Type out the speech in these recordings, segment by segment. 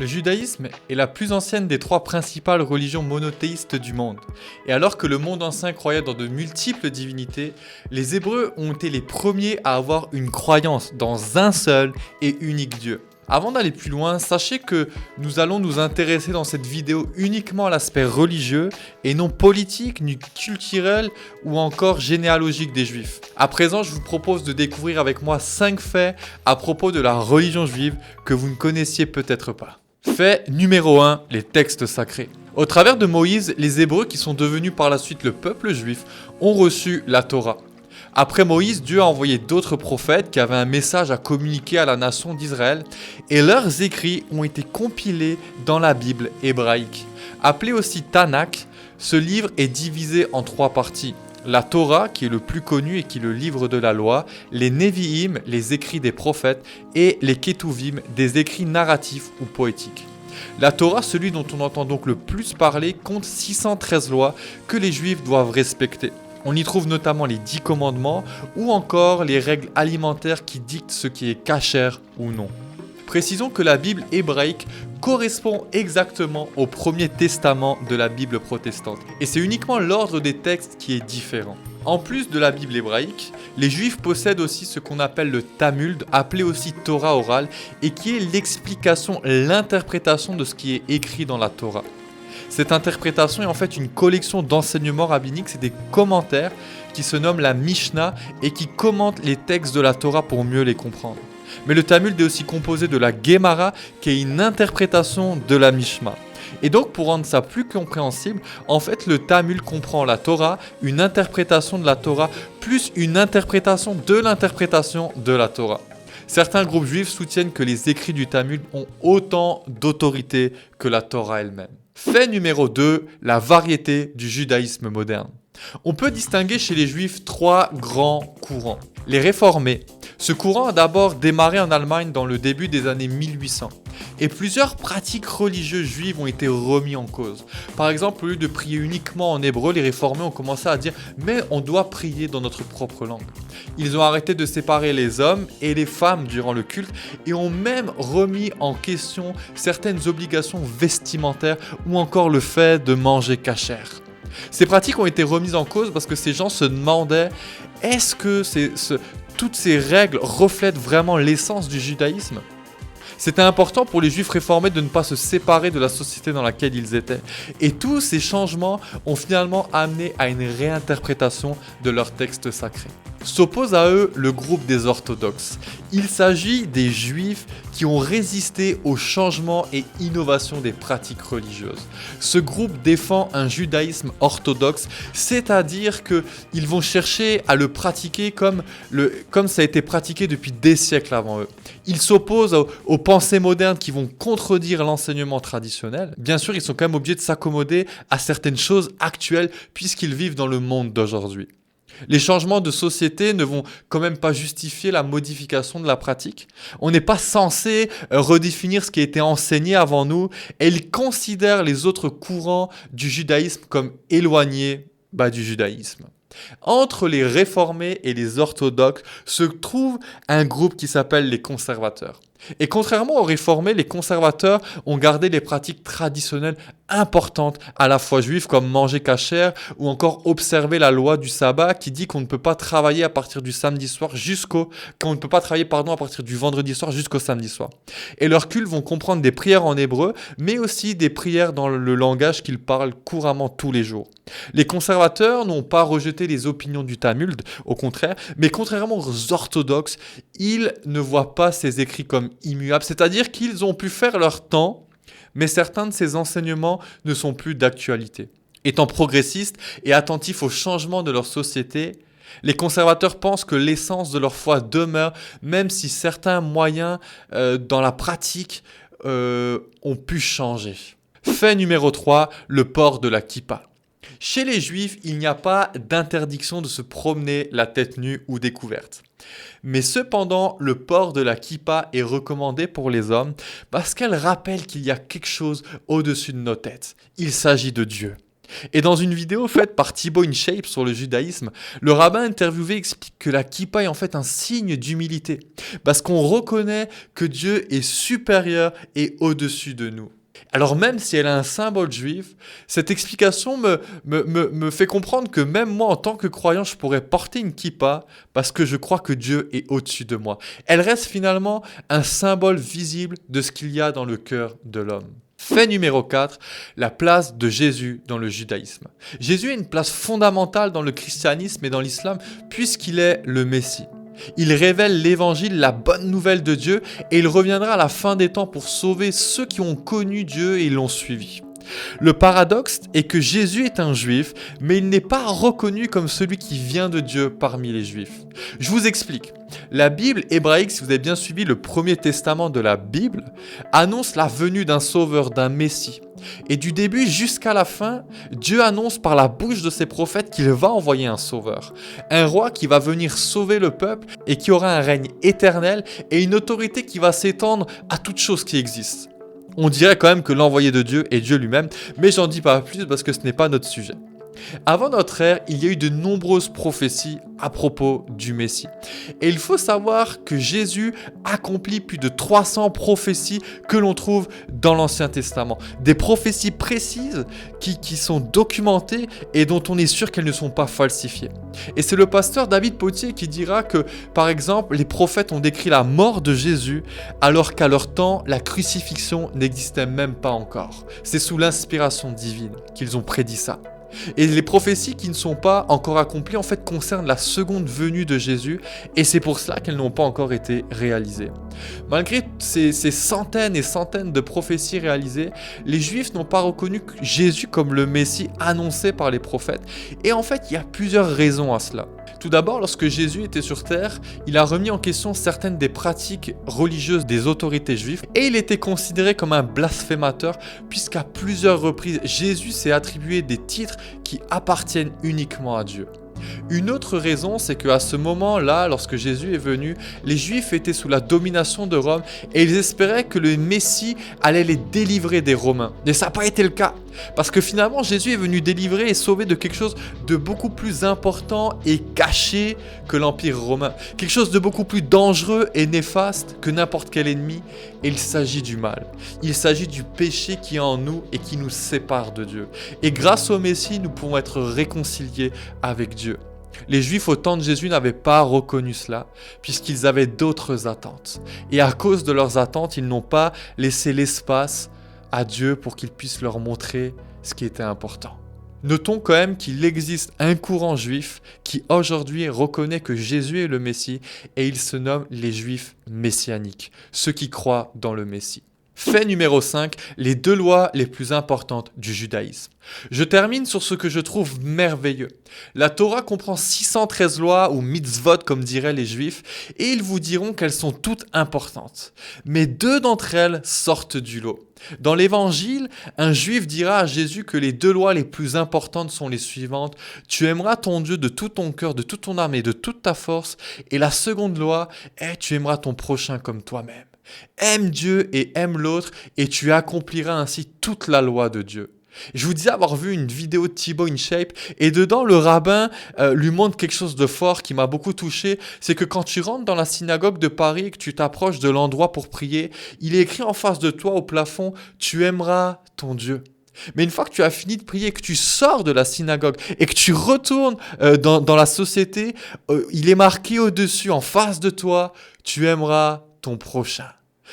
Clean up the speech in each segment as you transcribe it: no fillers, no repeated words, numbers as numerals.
Le judaïsme est la plus ancienne des trois principales religions monothéistes du monde. Et alors que le monde ancien croyait dans de multiples divinités, les Hébreux ont été les premiers à avoir une croyance dans un seul et unique Dieu. Avant d'aller plus loin, sachez que nous allons nous intéresser dans cette vidéo uniquement à l'aspect religieux et non politique, ni culturel ou encore généalogique des Juifs. À présent, je vous propose de découvrir avec moi 5 faits à propos de la religion juive que vous ne connaissiez peut-être pas. Fait numéro 1, les textes sacrés. Au travers de Moïse, les Hébreux, qui sont devenus par la suite le peuple juif, ont reçu la Torah. Après Moïse, Dieu a envoyé d'autres prophètes qui avaient un message à communiquer à la nation d'Israël et leurs écrits ont été compilés dans la Bible hébraïque. Appelé aussi Tanakh, ce livre est divisé en 3 parties. La Torah, qui est le plus connu et qui est le livre de la loi, les Nevi'im, les écrits des prophètes, et les Ketuvim, des écrits narratifs ou poétiques. La Torah, celui dont on entend donc le plus parler, compte 613 lois que les Juifs doivent respecter. On y trouve notamment les 10 commandements ou encore les règles alimentaires qui dictent ce qui est kasher ou non. Précisons que la Bible hébraïque correspond exactement au premier testament de la Bible protestante. Et c'est uniquement l'ordre des textes qui est différent. En plus de la Bible hébraïque, les Juifs possèdent aussi ce qu'on appelle le Talmud, appelé aussi Torah orale, et qui est l'explication, l'interprétation de ce qui est écrit dans la Torah. Cette interprétation est en fait une collection d'enseignements rabbiniques, c'est des commentaires qui se nomment la Mishnah et qui commentent les textes de la Torah pour mieux les comprendre. Mais le Talmud est aussi composé de la Gemara, qui est une interprétation de la Mishma. Et donc, pour rendre ça plus compréhensible, en fait, le Talmud comprend la Torah, une interprétation de la Torah, plus une interprétation de la Torah. Certains groupes juifs soutiennent que les écrits du Talmud ont autant d'autorité que la Torah elle-même. Fait numéro 2, la variété du judaïsme moderne. On peut distinguer chez les Juifs 3 grands courants. Les réformés. Ce courant a d'abord démarré en Allemagne dans le début des années 1800 et plusieurs pratiques religieuses juives ont été remises en cause. Par exemple, au lieu de prier uniquement en hébreu, les réformés ont commencé à dire « mais on doit prier dans notre propre langue ». Ils ont arrêté de séparer les hommes et les femmes durant le culte et ont même remis en question certaines obligations vestimentaires ou encore le fait de manger kasher. Ces pratiques ont été remises en cause parce que ces gens se demandaient est-ce que toutes ces règles reflètent vraiment l'essence du judaïsme ? C'était important pour les Juifs réformés de ne pas se séparer de la société dans laquelle ils étaient. Et tous ces changements ont finalement amené à une réinterprétation de leurs textes sacrés. S'oppose à eux le groupe des orthodoxes. Il s'agit des Juifs qui ont résisté aux changements et innovations des pratiques religieuses. Ce groupe défend un judaïsme orthodoxe, c'est-à-dire qu'ils vont chercher à le pratiquer comme ça a été pratiqué depuis des siècles avant eux. Ils s'opposent aux pensées modernes qui vont contredire l'enseignement traditionnel. Bien sûr, ils sont quand même obligés de s'accommoder à certaines choses actuelles puisqu'ils vivent dans le monde d'aujourd'hui. Les changements de société ne vont quand même pas justifier la modification de la pratique. On n'est pas censé redéfinir ce qui a été enseigné avant nous et ils considèrent les autres courants du judaïsme comme éloignés du judaïsme. Entre les réformés et les orthodoxes se trouve un groupe qui s'appelle les conservateurs. Et contrairement aux réformés, les conservateurs ont gardé les pratiques traditionnelles importantes à la fois juives comme manger kasher ou encore observer la loi du sabbat qui dit qu'on ne peut pas travailler à partir du samedi soir qu'on ne peut pas travailler à partir du vendredi soir jusqu'au samedi soir. Et leurs cultes vont comprendre des prières en hébreu mais aussi des prières dans le langage qu'ils parlent couramment tous les jours. Les conservateurs n'ont pas rejeté les opinions du Talmud, au contraire, mais contrairement aux orthodoxes, ils ne voient pas ces écrits comme immuables, c'est-à-dire qu'ils ont pu faire leur temps, mais certains de ces enseignements ne sont plus d'actualité. Étant progressistes et attentifs aux changements de leur société, les conservateurs pensent que l'essence de leur foi demeure, même si certains moyens dans la pratique ont pu changer. Fait numéro 3, le port de la kippa. Chez les Juifs, il n'y a pas d'interdiction de se promener la tête nue ou découverte. Mais cependant, le port de la kippa est recommandé pour les hommes parce qu'elle rappelle qu'il y a quelque chose au-dessus de nos têtes. Il s'agit de Dieu. Et dans une vidéo faite par Thibaut InShape sur le judaïsme, le rabbin interviewé explique que la kippa est en fait un signe d'humilité, parce qu'on reconnaît que Dieu est supérieur et au-dessus de nous. Alors même si elle a un symbole juif, cette explication me fait comprendre que même moi en tant que croyant, je pourrais porter une kippa parce que je crois que Dieu est au-dessus de moi. Elle reste finalement un symbole visible de ce qu'il y a dans le cœur de l'homme. Fait numéro 4, la place de Jésus dans le judaïsme. Jésus a une place fondamentale dans le christianisme et dans l'islam puisqu'il est le Messie. Il révèle l'évangile, la bonne nouvelle de Dieu, et il reviendra à la fin des temps pour sauver ceux qui ont connu Dieu et l'ont suivi. Le paradoxe est que Jésus est un juif, mais il n'est pas reconnu comme celui qui vient de Dieu parmi les juifs. Je vous explique. La Bible hébraïque, si vous avez bien suivi le premier testament de la Bible, annonce la venue d'un sauveur, d'un Messie. Et du début jusqu'à la fin, Dieu annonce par la bouche de ses prophètes qu'il va envoyer un sauveur. Un roi qui va venir sauver le peuple et qui aura un règne éternel et une autorité qui va s'étendre à toute chose qui existe. On dirait quand même que l'envoyé de Dieu est Dieu lui-même, mais j'en dis pas plus parce que ce n'est pas notre sujet. Avant notre ère, il y a eu de nombreuses prophéties à propos du Messie. Et il faut savoir que Jésus accomplit plus de 300 prophéties que l'on trouve dans l'Ancien Testament. Des prophéties précises qui sont documentées et dont on est sûr qu'elles ne sont pas falsifiées. Et c'est le pasteur David Potier qui dira que, par exemple, les prophètes ont décrit la mort de Jésus alors qu'à leur temps, la crucifixion n'existait même pas encore. C'est sous l'inspiration divine qu'ils ont prédit ça. Et les prophéties qui ne sont pas encore accomplies en fait concernent la seconde venue de Jésus et c'est pour cela qu'elles n'ont pas encore été réalisées. Malgré ces centaines et centaines de prophéties réalisées, les Juifs n'ont pas reconnu Jésus comme le Messie annoncé par les prophètes et en fait il y a plusieurs raisons à cela. Tout d'abord, lorsque Jésus était sur terre, il a remis en question certaines des pratiques religieuses des autorités juives et il était considéré comme un blasphémateur puisqu'à plusieurs reprises, Jésus s'est attribué des titres qui appartiennent uniquement à Dieu. Une autre raison, c'est qu'à ce moment-là, lorsque Jésus est venu, les Juifs étaient sous la domination de Rome et ils espéraient que le Messie allait les délivrer des Romains. Mais ça n'a pas été le cas, parce que finalement Jésus est venu délivrer et sauver de quelque chose de beaucoup plus important et caché que l'Empire romain. Quelque chose de beaucoup plus dangereux et néfaste que n'importe quel ennemi, et il s'agit du mal. Il s'agit du péché qui est en nous et qui nous sépare de Dieu. Et grâce au Messie, nous pouvons être réconciliés avec Dieu. Les Juifs au temps de Jésus n'avaient pas reconnu cela, puisqu'ils avaient d'autres attentes. Et à cause de leurs attentes, ils n'ont pas laissé l'espace à Dieu pour qu'il puisse leur montrer ce qui était important. Notons quand même qu'il existe un courant juif qui aujourd'hui reconnaît que Jésus est le Messie et il se nomme les Juifs messianiques, ceux qui croient dans le Messie. Fait numéro 5, les 2 lois les plus importantes du judaïsme. Je termine sur ce que je trouve merveilleux. La Torah comprend 613 lois ou mitzvot comme diraient les juifs et ils vous diront qu'elles sont toutes importantes. Mais 2 d'entre elles sortent du lot. Dans l'évangile, un juif dira à Jésus que les 2 lois les plus importantes sont les suivantes. Tu aimeras ton Dieu de tout ton cœur, de toute ton âme et de toute ta force. Et la seconde loi est tu aimeras ton prochain comme toi-même. Aime Dieu et aime l'autre et tu accompliras ainsi toute la loi de Dieu. Je vous disais avoir vu une vidéo de Thibaut InShape et dedans le rabbin lui montre quelque chose de fort qui m'a beaucoup touché. C'est que quand tu rentres dans la synagogue de Paris et que tu t'approches de l'endroit pour prier, il est écrit en face de toi au plafond « Tu aimeras ton Dieu ». Mais une fois que tu as fini de prier, que tu sors de la synagogue et que tu retournes dans la société, il est marqué au-dessus, en face de toi « Tu aimeras ton prochain ».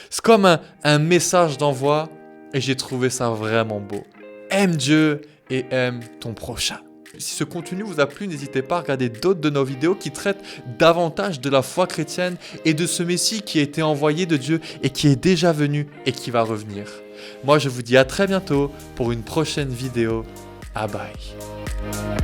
C'est comme un message d'envoi et j'ai trouvé ça vraiment beau. Aime Dieu et aime ton prochain. Si ce contenu vous a plu, n'hésitez pas à regarder d'autres de nos vidéos qui traitent davantage de la foi chrétienne et de ce Messie qui a été envoyé de Dieu et qui est déjà venu et qui va revenir. Moi, je vous dis à très bientôt pour une prochaine vidéo. Bye bye.